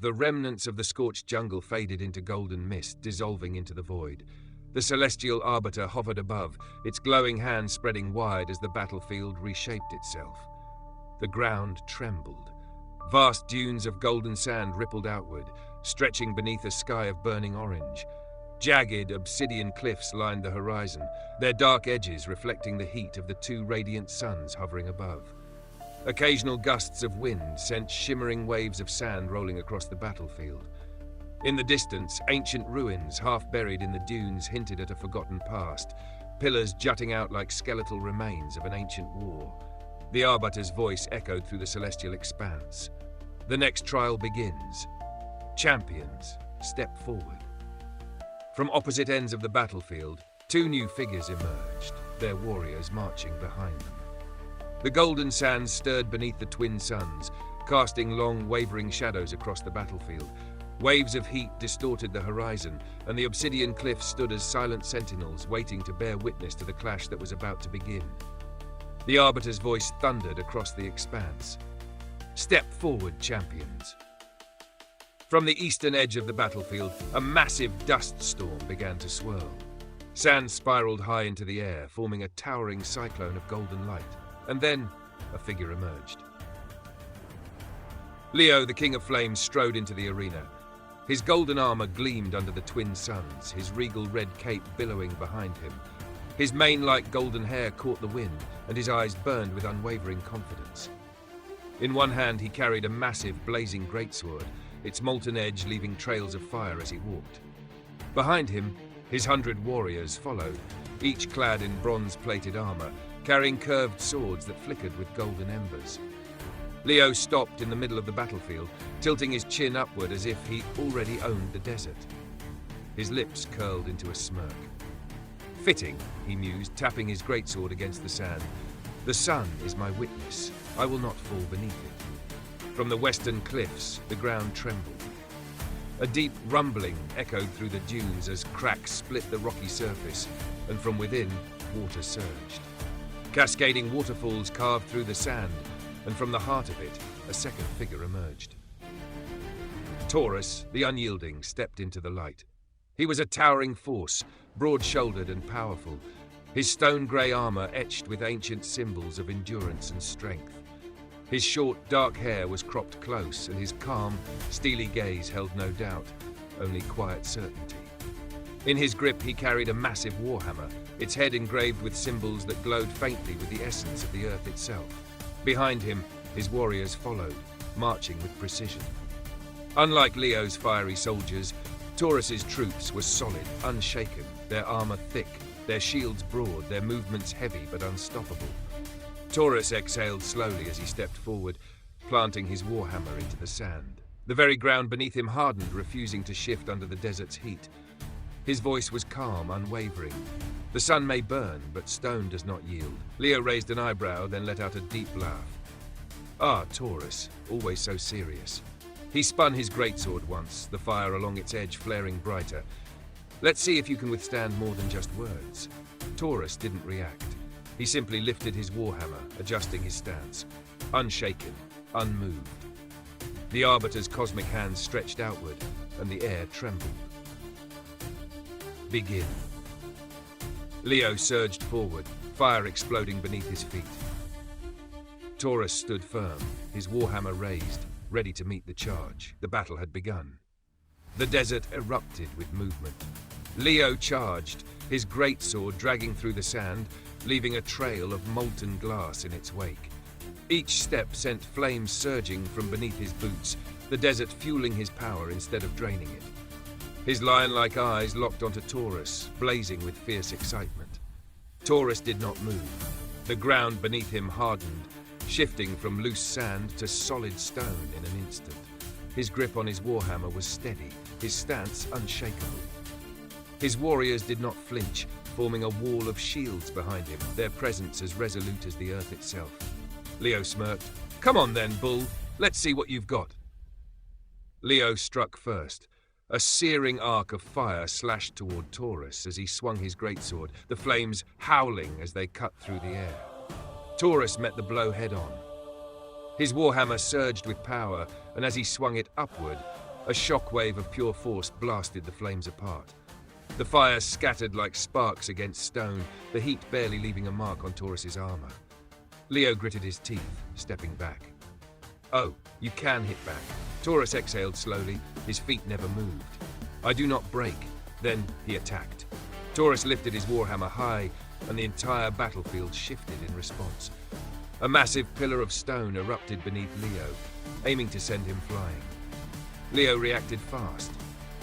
The remnants of the scorched jungle faded into golden mist, dissolving into the void. The celestial Arbiter hovered above, its glowing hand spreading wide as the battlefield reshaped itself. The ground trembled. Vast dunes of golden sand rippled outward, stretching beneath a sky of burning orange. Jagged obsidian cliffs lined the horizon, their dark edges reflecting the heat of the two radiant suns hovering above. Occasional gusts of wind sent shimmering waves of sand rolling across the battlefield. In the distance, ancient ruins, half buried in the dunes, hinted at a forgotten past, pillars jutting out like skeletal remains of an ancient war. The Arbiter's voice echoed through the celestial expanse. The next trial begins. Champions, step forward. From opposite ends of the battlefield, two new figures emerged, their warriors marching behind them. The golden sands stirred beneath the twin suns, casting long, wavering shadows across the battlefield. Waves of heat distorted the horizon, and the obsidian cliffs stood as silent sentinels waiting to bear witness to the clash that was about to begin. The Arbiter's voice thundered across the expanse. Step forward, champions. From the eastern edge of the battlefield, a massive dust storm began to swirl. Sand spiraled high into the air, forming a towering cyclone of golden light. And then, a figure emerged. Leo, the King of Flames, strode into the arena. His golden armor gleamed under the twin suns, his regal red cape billowing behind him. His mane-like golden hair caught the wind, and his eyes burned with unwavering confidence. In one hand, he carried a massive, blazing greatsword, its molten edge leaving trails of fire as he walked. Behind him, his 100 warriors followed, each clad in bronze-plated armor, carrying curved swords that flickered with golden embers. Leo stopped in the middle of the battlefield, tilting his chin upward as if he already owned the desert. His lips curled into a smirk. Fitting, he mused, tapping his greatsword against the sand. The sun is my witness. I will not fall beneath it. From the western cliffs, the ground trembled. A deep rumbling echoed through the dunes as cracks split the rocky surface, and from within, water surged. Cascading waterfalls carved through the sand, and from the heart of it, a second figure emerged. Taurus, the unyielding, stepped into the light. He was a towering force, broad-shouldered and powerful, his stone-grey armor etched with ancient symbols of endurance and strength. His short, dark hair was cropped close, and his calm, steely gaze held no doubt, only quiet certainty. In his grip, he carried a massive warhammer, its head engraved with symbols that glowed faintly with the essence of the earth itself. Behind him, his warriors followed, marching with precision. Unlike Leo's fiery soldiers, Taurus's troops were solid, unshaken, their armor thick, their shields broad, their movements heavy but unstoppable. Taurus exhaled slowly as he stepped forward, planting his warhammer into the sand. The very ground beneath him hardened, refusing to shift under the desert's heat. His voice was calm, unwavering. The sun may burn, but stone does not yield. Leo raised an eyebrow, then let out a deep laugh. Ah, Taurus, always so serious. He spun his greatsword once, the fire along its edge flaring brighter. Let's see if you can withstand more than just words. Taurus didn't react. He simply lifted his warhammer, adjusting his stance. Unshaken, unmoved. The Arbiter's cosmic hands stretched outward, and the air trembled. Begin. Leo surged forward, fire exploding beneath his feet. Taurus stood firm, his warhammer raised, ready to meet the charge. The battle had begun. The desert erupted with movement. Leo charged, his greatsword dragging through the sand, leaving a trail of molten glass in its wake. Each step sent flames surging from beneath his boots, the desert fueling his power instead of draining it. His lion-like eyes locked onto Taurus, blazing with fierce excitement. Taurus did not move. The ground beneath him hardened, shifting from loose sand to solid stone in an instant. His grip on his warhammer was steady, his stance unshakable. His warriors did not flinch, forming a wall of shields behind him, their presence as resolute as the earth itself. Leo smirked. Come on then, bull. Let's see what you've got. Leo struck first. A searing arc of fire slashed toward Taurus as he swung his greatsword, the flames howling as they cut through the air. Taurus met the blow head-on. His warhammer surged with power, and as he swung it upward, A shockwave of pure force blasted the flames apart. The fire scattered like sparks against stone, the heat barely leaving a mark on Taurus's armor. Leo gritted his teeth, stepping back. Oh, you can hit back. Taurus exhaled slowly, his feet never moved. I do not break. Then he attacked. Taurus lifted his warhammer high, and the entire battlefield shifted in response. A massive pillar of stone erupted beneath Leo, aiming to send him flying. Leo reacted fast.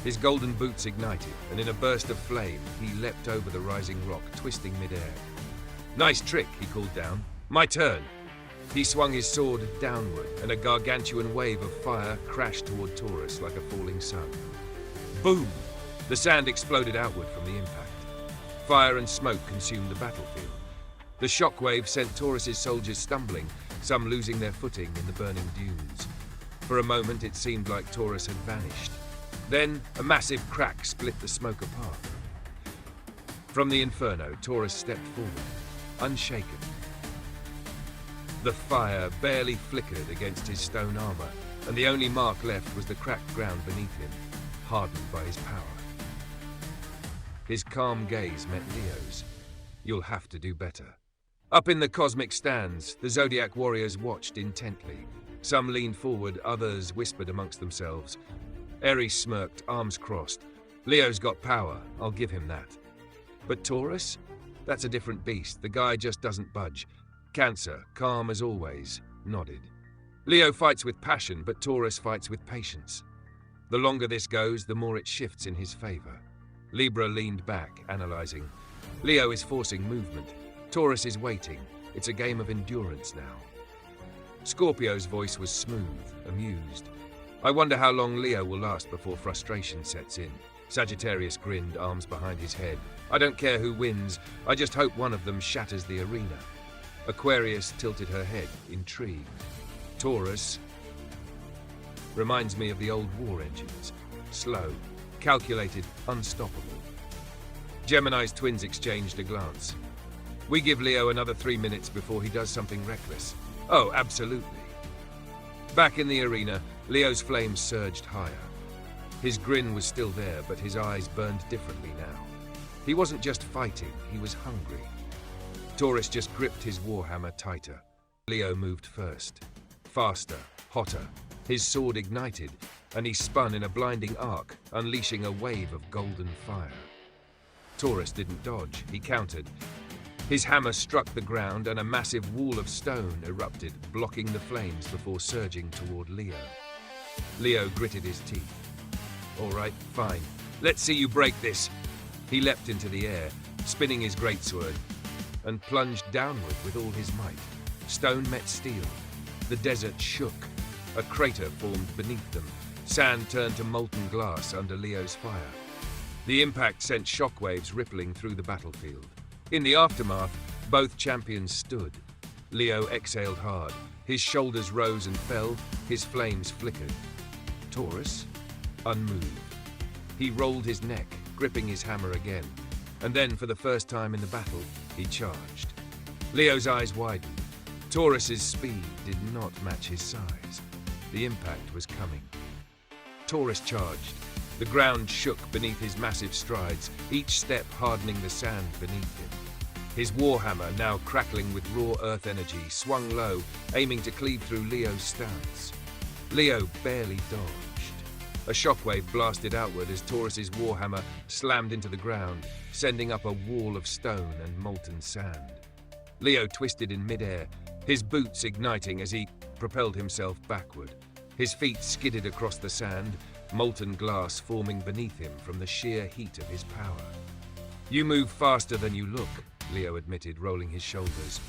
His golden boots ignited, and in a burst of flame, he leapt over the rising rock, twisting midair. Nice trick, he called down. My turn. He swung his sword downward, and a gargantuan wave of fire crashed toward Taurus like a falling sun. Boom! The sand exploded outward from the impact. Fire and smoke consumed the battlefield. The shockwave sent Taurus's soldiers stumbling, some losing their footing in the burning dunes. For a moment it seemed like Taurus had vanished. Then a massive crack split the smoke apart. From the inferno, Taurus stepped forward, unshaken. The fire barely flickered against his stone armor, and the only mark left was the cracked ground beneath him, hardened by his power. His calm gaze met Leo's. You'll have to do better. Up in the cosmic stands, the Zodiac warriors watched intently. Some leaned forward, others whispered amongst themselves. Ares smirked, arms crossed. Leo's got power, I'll give him that. But Taurus? That's a different beast. The guy just doesn't budge. Cancer, calm as always, nodded. Leo fights with passion, but Taurus fights with patience. The longer this goes, the more it shifts in his favor. Libra leaned back, analyzing. Leo is forcing movement. Taurus is waiting. It's a game of endurance now. Scorpio's voice was smooth, amused. I wonder how long Leo will last before frustration sets in. Sagittarius grinned, arms behind his head. I don't care who wins. I just hope one of them shatters the arena. Aquarius tilted her head, intrigued. Taurus reminds me of the old war engines. Slow, calculated, unstoppable. Gemini's twins exchanged a glance. We give Leo another 3 minutes before he does something reckless. Oh, absolutely. Back in the arena, Leo's flames surged higher. His grin was still there, but his eyes burned differently now. He wasn't just fighting, he was hungry. Taurus just gripped his warhammer tighter. Leo moved first. Faster, hotter. His sword ignited, and he spun in a blinding arc, unleashing a wave of golden fire. Taurus didn't dodge, he countered. His hammer struck the ground, and a massive wall of stone erupted, blocking the flames before surging toward Leo. Leo gritted his teeth. All right, fine. Let's see you break this. He leapt into the air, spinning his greatsword, and plunged downward with all his might. Stone met steel. The desert shook. A crater formed beneath them. Sand turned to molten glass under Leo's fire. The impact sent shockwaves rippling through the battlefield. In the aftermath, both champions stood. Leo exhaled hard. His shoulders rose and fell, his flames flickered. Taurus? Unmoved. He rolled his neck, gripping his hammer again. And then, for the first time in the battle, he charged. Leo's eyes widened. Taurus's speed did not match his size. The impact was coming. Taurus charged. The ground shook beneath his massive strides, each step hardening the sand beneath him. His warhammer, now crackling with raw earth energy, swung low, aiming to cleave through Leo's stance. Leo barely dodged. A shockwave blasted outward as Taurus's warhammer slammed into the ground, sending up a wall of stone and molten sand. Leo twisted in midair, his boots igniting as he propelled himself backward. His feet skidded across the sand, molten glass forming beneath him from the sheer heat of his power. You move faster than you look, Leo admitted, rolling his shoulders.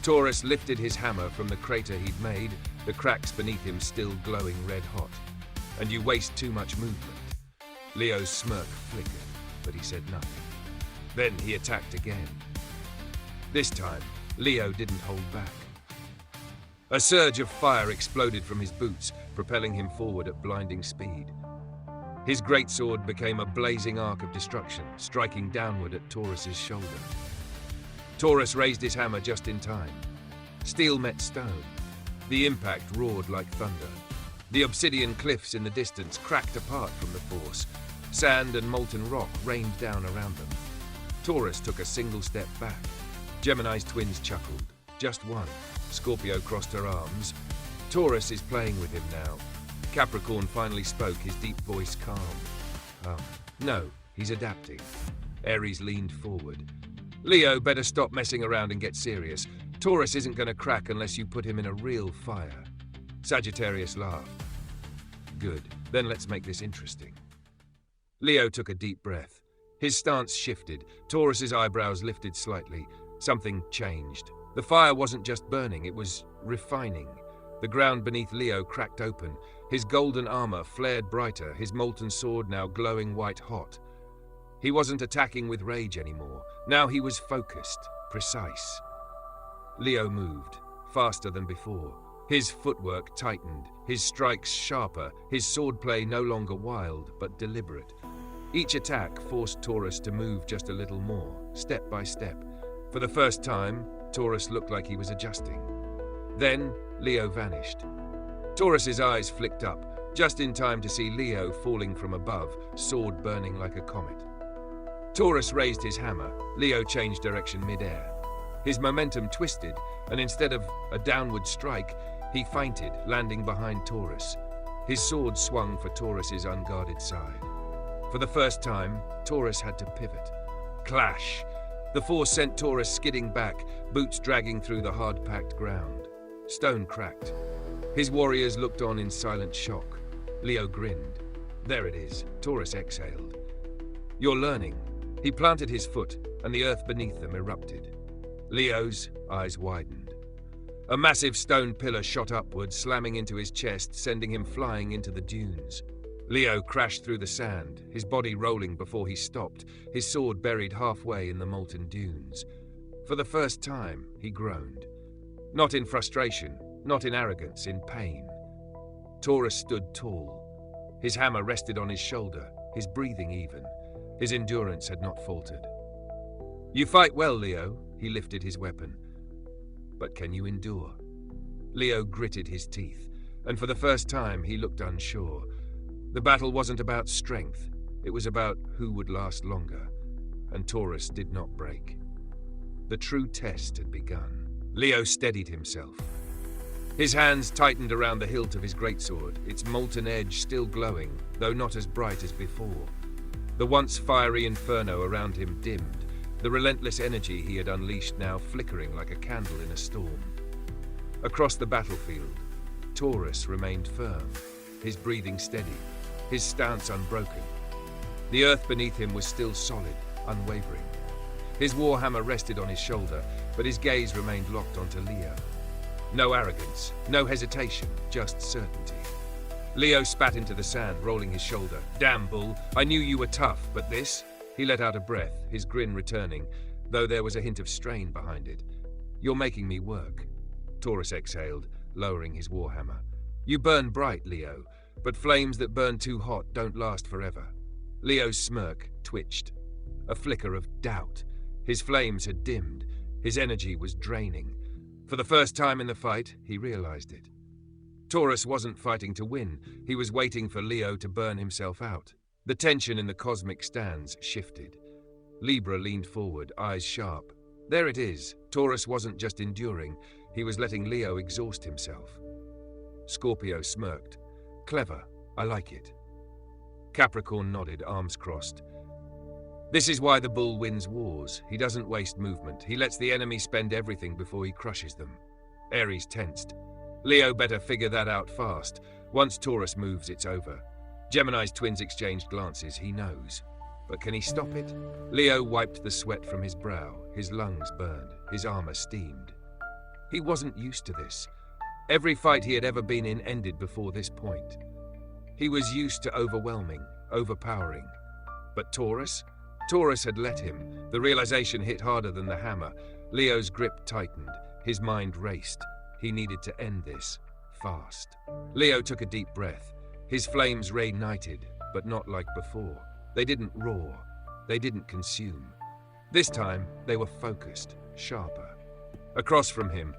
Taurus lifted his hammer from the crater he'd made, the cracks beneath him still glowing red-hot. And you waste too much movement. Leo's smirk flickered, but he said nothing. Then he attacked again. This time, Leo didn't hold back. A surge of fire exploded from his boots, propelling him forward at blinding speed. His greatsword became a blazing arc of destruction, striking downward at Taurus's shoulder. Taurus raised his hammer just in time. Steel met stone. The impact roared like thunder. The obsidian cliffs in the distance cracked apart from the force. Sand and molten rock rained down around them. Taurus took a single step back. Gemini's twins chuckled. Just one. Scorpio crossed her arms. Taurus is playing with him now. Capricorn finally spoke, his deep voice calm. No, he's adapting. Aries leaned forward. Leo, better stop messing around and get serious. Taurus isn't going to crack unless you put him in a real fire. Sagittarius laughed. Good, then let's make this interesting. Leo took a deep breath. His stance shifted. Taurus's eyebrows lifted slightly. Something changed. The fire wasn't just burning, it was refining. The ground beneath Leo cracked open. His golden armor flared brighter, his molten sword now glowing white hot. He wasn't attacking with rage anymore. Now he was focused, precise. Leo moved, faster than before. His footwork tightened, his strikes sharper, his swordplay no longer wild, but deliberate. Each attack forced Taurus to move just a little more, step by step. For the first time, Taurus looked like he was adjusting. Then, Leo vanished. Taurus's eyes flicked up, just in time to see Leo falling from above, sword burning like a comet. Taurus raised his hammer. Leo changed direction mid-air. His momentum twisted, and instead of a downward strike, he feinted, landing behind Taurus. His sword swung for Taurus's unguarded side. For the first time, Taurus had to pivot. Clash! The force sent Taurus skidding back, boots dragging through the hard-packed ground. Stone cracked. His warriors looked on in silent shock. Leo grinned. There it is. Taurus exhaled. You're learning. He planted his foot, and the earth beneath them erupted. Leo's eyes widened. A massive stone pillar shot upward, slamming into his chest, sending him flying into the dunes. Leo crashed through the sand, his body rolling before he stopped, his sword buried halfway in the molten dunes. For the first time, he groaned. Not in frustration, not in arrogance, in pain. Taurus stood tall. His hammer rested on his shoulder, his breathing even. His endurance had not faltered. You fight well, Leo, he lifted his weapon. But can you endure? Leo gritted his teeth, and for the first time he looked unsure. The battle wasn't about strength, it was about who would last longer, and Taurus did not break. The true test had begun. Leo steadied himself. His hands tightened around the hilt of his greatsword, its molten edge still glowing, though not as bright as before. The once fiery inferno around him dimmed, the relentless energy he had unleashed now flickering like a candle in a storm. Across the battlefield, Taurus remained firm, his breathing steady, his stance unbroken. The earth beneath him was still solid, unwavering. His warhammer rested on his shoulder, but his gaze remained locked onto Leo. No arrogance, no hesitation, just certainty. Leo spat into the sand, rolling his shoulder. Damn, bull, I knew you were tough, but this? He let out a breath, his grin returning, though there was a hint of strain behind it. You're making me work. Taurus exhaled, lowering his warhammer. You burn bright, Leo, but flames that burn too hot don't last forever. Leo's smirk twitched. A flicker of doubt. His flames had dimmed. His energy was draining. For the first time in the fight, he realized it. Taurus wasn't fighting to win. He was waiting for Leo to burn himself out. The tension in the cosmic stands shifted. Libra leaned forward, eyes sharp. There it is. Taurus wasn't just enduring. He was letting Leo exhaust himself. Scorpio smirked. Clever. I like it. Capricorn nodded, arms crossed. This is why the bull wins wars. He doesn't waste movement. He lets the enemy spend everything before he crushes them. Aries tensed. Leo better figure that out fast. Once Taurus moves, it's over. Gemini's twins exchanged glances. He knows. But can he stop it? Leo wiped the sweat from his brow. His lungs burned. His armor steamed. He wasn't used to this. Every fight he had ever been in ended before this point. He was used to overwhelming, overpowering. But Taurus? Taurus had let him. The realization hit harder than the hammer. Leo's grip tightened. His mind raced. He needed to end this, fast. Leo took a deep breath. His flames reignited, but not like before. They didn't roar. They didn't consume. This time, they were focused, sharper. Across from him,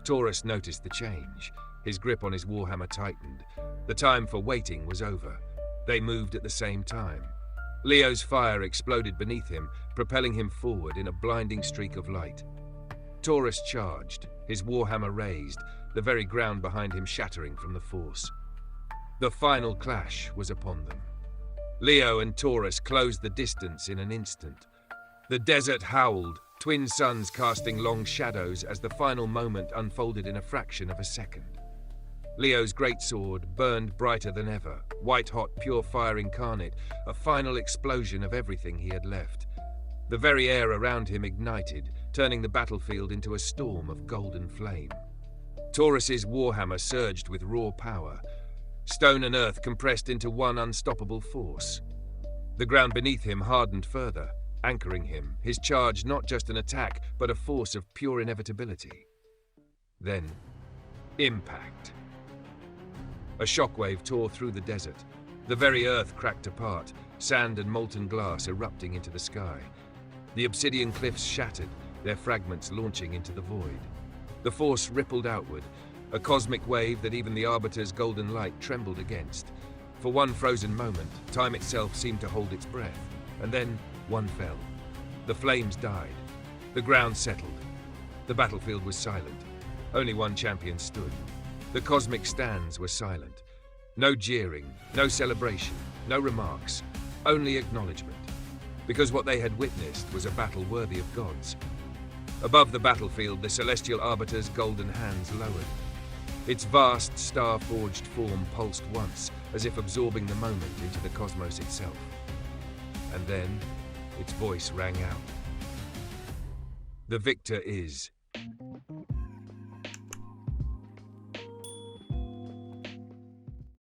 Taurus noticed the change. His grip on his warhammer tightened. The time for waiting was over. They moved at the same time. Leo's fire exploded beneath him, propelling him forward in a blinding streak of light. Taurus charged, his warhammer raised, the very ground behind him shattering from the force. The final clash was upon them. Leo and Taurus closed the distance in an instant. The desert howled, twin suns casting long shadows as the final moment unfolded in a fraction of a second. Leo's greatsword burned brighter than ever, white-hot pure fire incarnate, a final explosion of everything he had left. The very air around him ignited, turning the battlefield into a storm of golden flame. Taurus's warhammer surged with raw power. Stone and earth compressed into one unstoppable force. The ground beneath him hardened further, anchoring him, his charge not just an attack, but a force of pure inevitability. Then, impact. A shockwave tore through the desert. The very earth cracked apart, sand and molten glass erupting into the sky. The obsidian cliffs shattered, their fragments launching into the void. The force rippled outward, a cosmic wave that even the Arbiter's golden light trembled against. For one frozen moment, time itself seemed to hold its breath, and then one fell. The flames died. The ground settled. The battlefield was silent. Only one champion stood. The cosmic stands were silent. No jeering, no celebration, no remarks, only acknowledgement. Because what they had witnessed was a battle worthy of gods. Above the battlefield, the celestial Arbiter's golden hands lowered. Its vast, star-forged form pulsed once, as if absorbing the moment into the cosmos itself. And then, its voice rang out. The victor is...